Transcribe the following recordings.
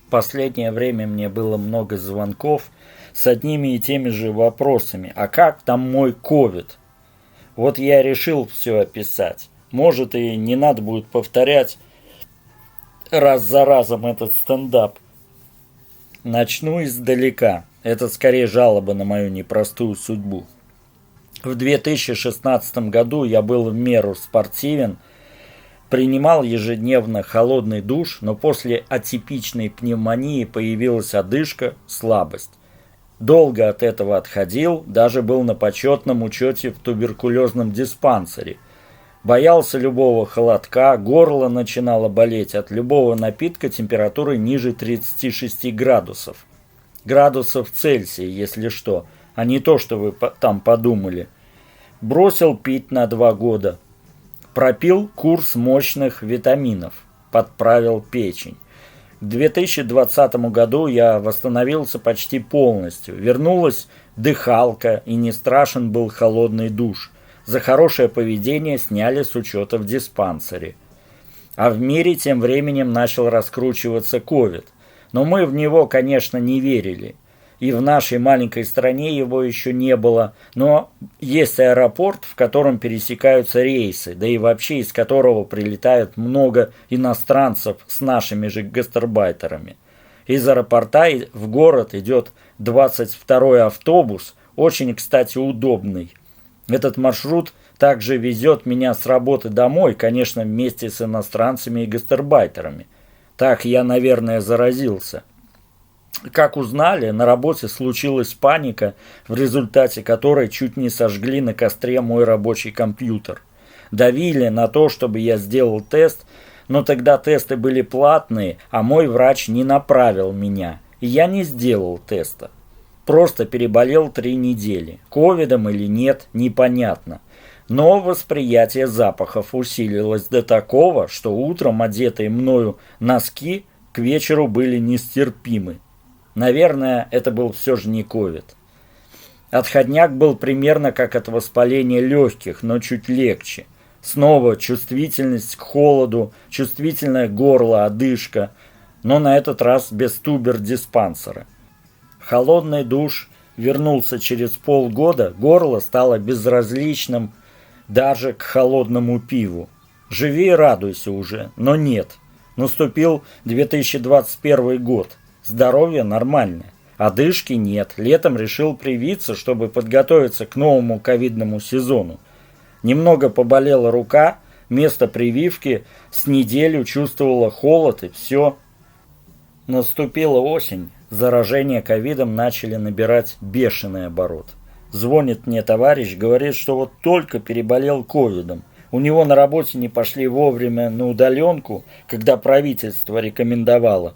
Последнее время мне было много звонков с одними и теми же вопросами. А как там мой ковид? Вот я решил все описать. Может, и не надо будет повторять раз за разом этот стендап. Начну издалека. Это скорее жалоба на мою непростую судьбу. В 2016 году я был в меру спортивен, принимал ежедневно холодный душ, но после атипичной пневмонии появилась одышка, слабость. Долго от этого отходил, даже был на почетном учете в туберкулезном диспансере. Боялся любого холодка, горло начинало болеть от любого напитка температурой ниже 36 градусов. Градусов Цельсия, если что, а не то, что вы там подумали. Бросил пить на 2 года. Пропил курс мощных витаминов. Подправил печень. К 2020 году я восстановился почти полностью. Вернулась дыхалка и не страшен был холодный душ. За хорошее поведение сняли с учета в диспансере. А в мире тем временем начал раскручиваться ковид. Но мы в него, конечно, не верили. И в нашей маленькой стране его еще не было, но есть аэропорт, в котором пересекаются рейсы, да и вообще из которого прилетают много иностранцев с нашими же гастарбайтерами. Из аэропорта в город идет 22-й автобус, очень, кстати, удобный. Этот маршрут также везет меня с работы домой, конечно, вместе с иностранцами и гастарбайтерами. Так я, наверное, заразился. Как узнали, на работе случилась паника, в результате которой чуть не сожгли на костре мой рабочий компьютер. Давили на то, чтобы я сделал тест, но тогда тесты были платные, а мой врач не направил меня, и я не сделал теста. Просто переболел 3 недели. Ковидом или нет, непонятно. Но восприятие запахов усилилось до такого, что утром одетые мною носки к вечеру были нестерпимы. Наверное, это был все же не ковид. Отходняк был примерно как от воспаления легких, но чуть легче. Снова чувствительность к холоду, чувствительное горло, одышка, но на этот раз без тубер-диспансера. Холодный душ вернулся через полгода, горло стало безразличным даже к холодному пиву. Живи и радуйся уже, но нет. Наступил 2021 год. Здоровье нормальное. Одышки нет. Летом решил привиться, чтобы подготовиться к новому ковидному сезону. Немного поболела рука, место прививки, с неделю чувствовала холод и все. Наступила осень. Заражения ковидом начали набирать бешеный оборот. Звонит мне товарищ, говорит, что вот только переболел ковидом. У него на работе не пошли вовремя на удаленку, когда правительство рекомендовало.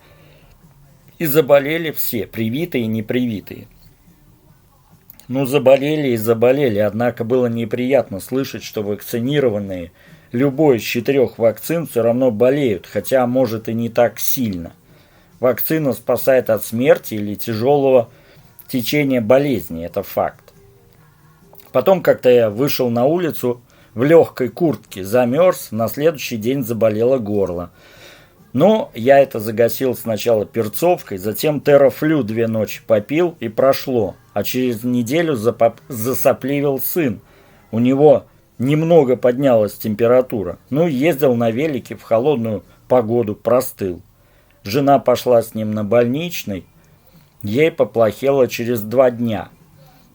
И заболели все, привитые и непривитые. Ну, заболели и заболели, однако было неприятно слышать, что вакцинированные любой из 4 вакцин все равно болеют, хотя, может, и не так сильно. Вакцина спасает от смерти или тяжелого течения болезни, это факт. Потом как-то я вышел на улицу в легкой куртке, замерз, на следующий день заболело горло. Но я это загасил сначала перцовкой, затем терафлю 2 ночи попил и прошло. А через неделю засопливил сын. У него немного поднялась температура. Ну, ездил на велике в холодную погоду, простыл. Жена пошла с ним на больничный. Ей поплохело через 2 дня.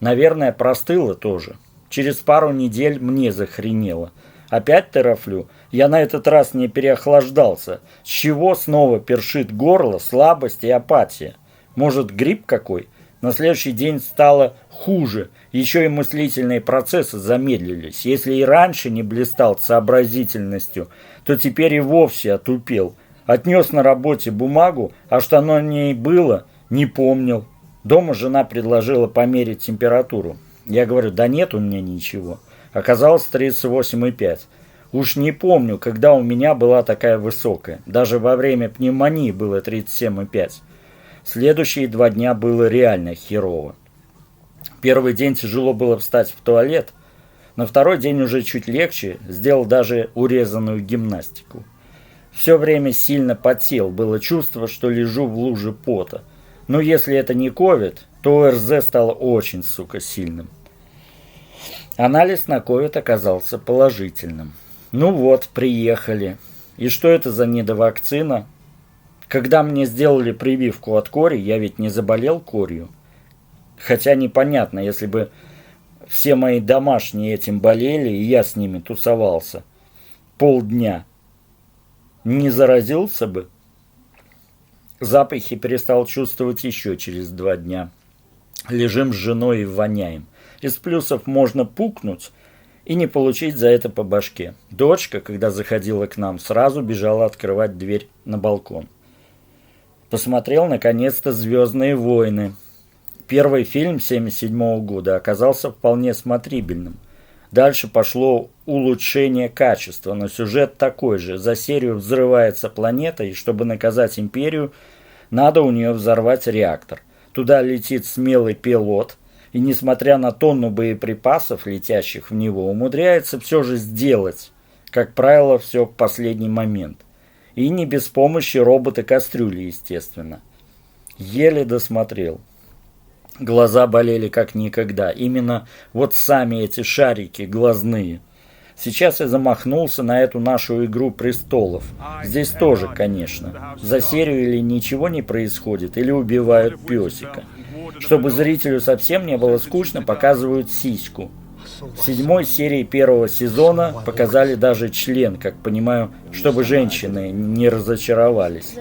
Наверное, простыла тоже. Через пару недель мне захренело. Опять терафлю. Я на этот раз не переохлаждался. С чего снова першит горло, слабость и апатия? Может, грипп какой? На следующий день стало хуже. Еще и мыслительные процессы замедлились. Если и раньше не блистал сообразительностью, то теперь и вовсе отупел. Отнес на работе бумагу, а что оно в ней было, не помнил. Дома жена предложила померить температуру. Я говорю, да нет у меня ничего. Оказалось 38,5. Уж не помню, когда у меня была такая высокая. Даже во время пневмонии было 37,5. Следующие 2 дня было реально херово. Первый день тяжело было встать в туалет. На второй день уже чуть легче. Сделал даже урезанную гимнастику. Все время сильно потел, было чувство, что лежу в луже пота. Но если это не ковид, то ОРЗ стало очень, сильным. Анализ на ковид оказался положительным. Ну вот, приехали. И что это за недовакцина? Когда мне сделали прививку от кори, я ведь не заболел корью. Хотя непонятно, если бы все мои домашние этим болели, и я с ними тусовался полдня, не заразился бы? Запахи перестал чувствовать еще через 2 дня. Лежим с женой и воняем. Из плюсов можно пукнуть и не получить за это по башке. Дочка, когда заходила к нам, сразу бежала открывать дверь на балкон. Посмотрел, наконец-то, «Звездные войны». Первый фильм 1977 года оказался вполне смотрибельным. Дальше пошло улучшение качества, но сюжет такой же. За серию взрывается планета, и чтобы наказать империю, надо у нее взорвать реактор. Туда летит смелый пилот, и несмотря на тонну боеприпасов, летящих в него, умудряется все же сделать, как правило, все в последний момент. И не без помощи робота-кастрюли, естественно. Еле досмотрел. Глаза болели как никогда. Именно вот сами эти шарики глазные. Сейчас я замахнулся на эту нашу «Игру престолов». Здесь тоже, конечно. За серию или ничего не происходит, или убивают песика. Чтобы зрителю совсем не было скучно, показывают сиську. В 7-й серии 1-го сезона показали даже член, как понимаю, чтобы женщины не разочаровались.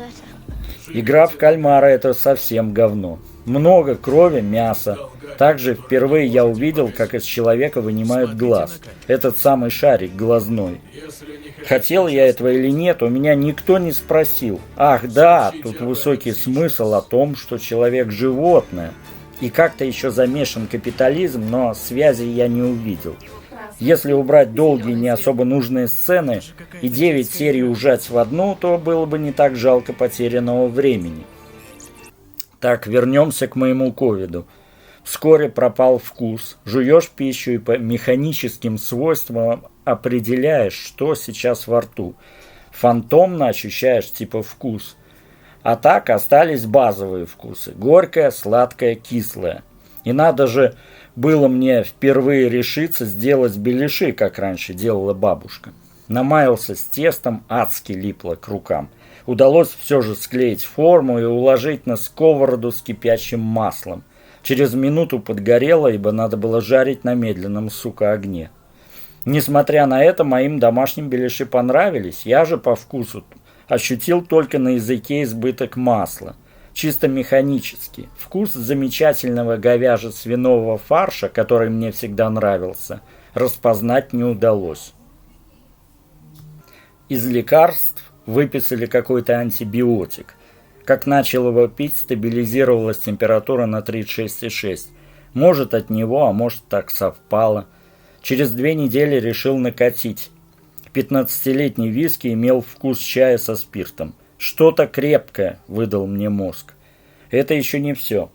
«Игра в кальмара» — это совсем говно. Много крови, мяса. Также впервые я увидел, как из человека вынимают глаз. Этот самый шарик глазной. Хотел я этого или нет, у меня никто не спросил. Ах да, тут высокий смысл о том, что человек животное. И как-то еще замешан капитализм, но связи я не увидел. Если убрать долгие не особо нужные сцены и 9 серий ужать в одну, то было бы не так жалко потерянного времени. Так, вернемся к моему ковиду. Вскоре пропал вкус. Жуешь пищу и по механическим свойствам определяешь, что сейчас во рту. Фантомно ощущаешь типа вкус. А так остались базовые вкусы. Горькое, сладкое, кислое. И надо же было мне впервые решиться сделать беляши, как раньше делала бабушка. Намаялся с тестом, адски липло к рукам. Удалось все же склеить форму и уложить на сковороду с кипящим маслом. Через минуту подгорело, ибо надо было жарить на медленном, огне. Несмотря на это, моим домашним беляши понравились. Я же по вкусу ощутил только на языке избыток масла. Чисто механически. Вкус замечательного говяжьо-свиного фарша, который мне всегда нравился, распознать не удалось. Из лекарств выписали какой-то антибиотик. Как начал его пить, стабилизировалась температура на 36,6. Может от него, а может так совпало. Через 2 недели решил накатить. 15-летний виски имел вкус чая со спиртом. Что-то крепкое, выдал мне мозг. Это еще не все.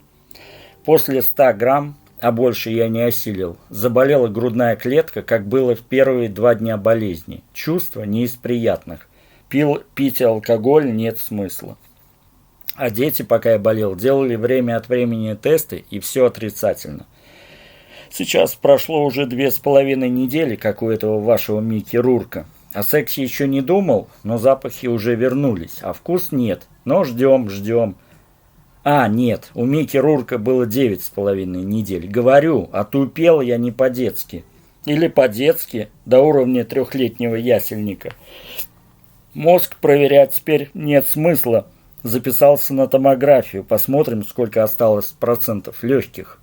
После 100 грамм, а больше я не осилил, заболела грудная клетка, как было в первые 2 дня болезни. Чувство не из приятных. Пить алкоголь нет смысла. А дети, пока я болел, делали время от времени тесты, и все отрицательно. Сейчас прошло уже 2,5 недели, как у этого вашего Микки Рурка. О сексе еще не думал, но запахи уже вернулись, а вкус нет. Но ждем. А, нет, у Микки Рурка было 9,5 недель. Говорю, отупел я не по-детски. Или по-детски, до уровня 3-летнего ясельника. Мозг проверять теперь нет смысла. Записался на томографию. Посмотрим, сколько осталось процентов легких.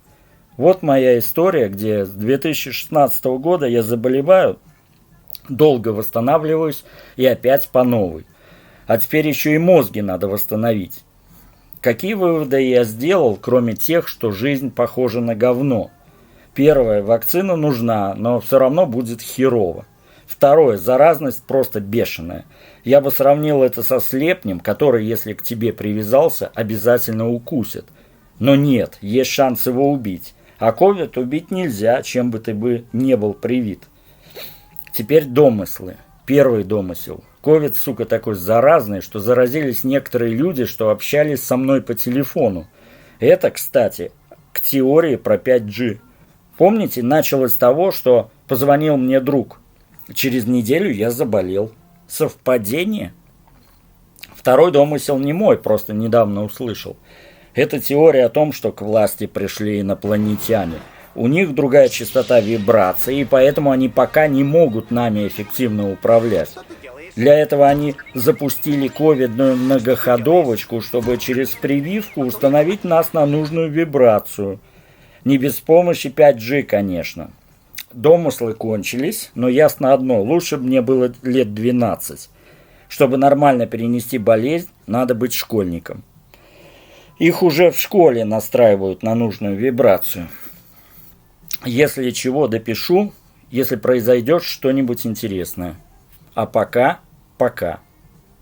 Вот моя история, где с 2016 года я заболеваю, долго восстанавливаюсь и опять по новой. А теперь еще и мозги надо восстановить. Какие выводы я сделал, кроме тех, что жизнь похожа на говно? Первое, вакцина нужна, но все равно будет херово. Второе, заразность просто бешеная. Я бы сравнил это со слепнем, который, если к тебе привязался, обязательно укусит. Но нет, есть шанс его убить. А ковид убить нельзя, чем бы ты бы не был привит. Теперь домыслы. Первый домысел. Ковид, сука, такой заразный, что заразились некоторые люди, что общались со мной по телефону. Это, кстати, к теории про 5G. Помните, началось с того, что позвонил мне друг. Через неделю я заболел. Совпадение? Второй домысел не мой, просто недавно услышал. Это теория о том, что к власти пришли инопланетяне. У них другая частота вибраций, и поэтому они пока не могут нами эффективно управлять. Для этого они запустили ковидную многоходовочку, чтобы через прививку установить нас на нужную вибрацию. Не без помощи 5G, конечно. Домыслы кончились, но ясно одно, лучше бы мне было лет 12. Чтобы нормально перенести болезнь, надо быть школьником. Их уже в школе настраивают на нужную вибрацию. Если чего, допишу, если произойдет что-нибудь интересное. А пока.